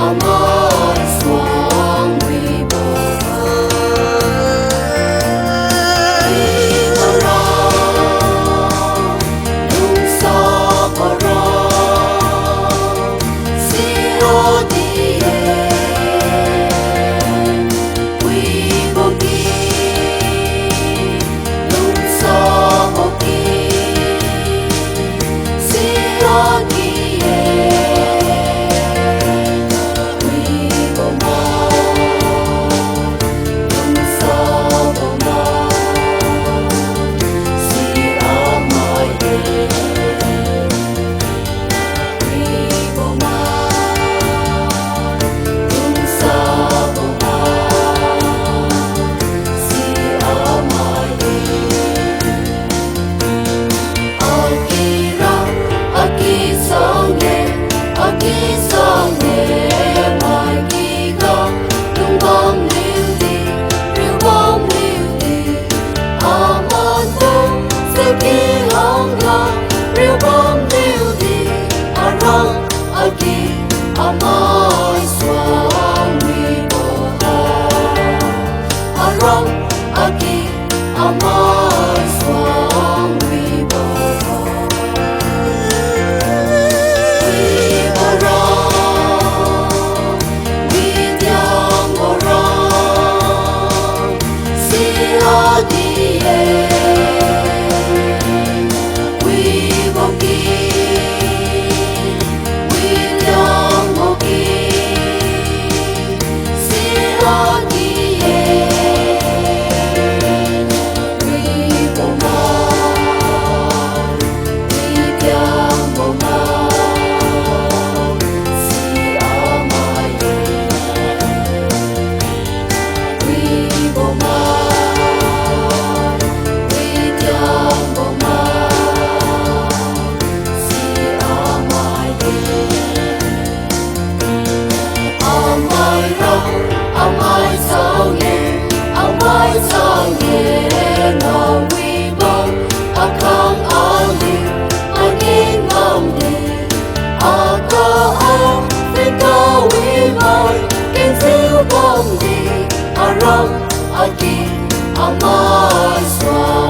amai swang wibo Imara lung sa para siodie wibo ki lung sa oki siodie wibo ma lung sa ma si amai wibo ma lung sa ma si amai akira aki mai giga riubam liudi amanbo seki hongga riubam liudi aram aki amai swang wibo aram aki amai swang wibo Wibara widiangbo siodie wibo ki widiangbo ki siodie wibo ma widiangbo ma si amai wibo ma widiangbo ma si amai amaira amai chang-e na wibo akang ali angin ngamdi Africa wimai ken riubam di aram aki amai swang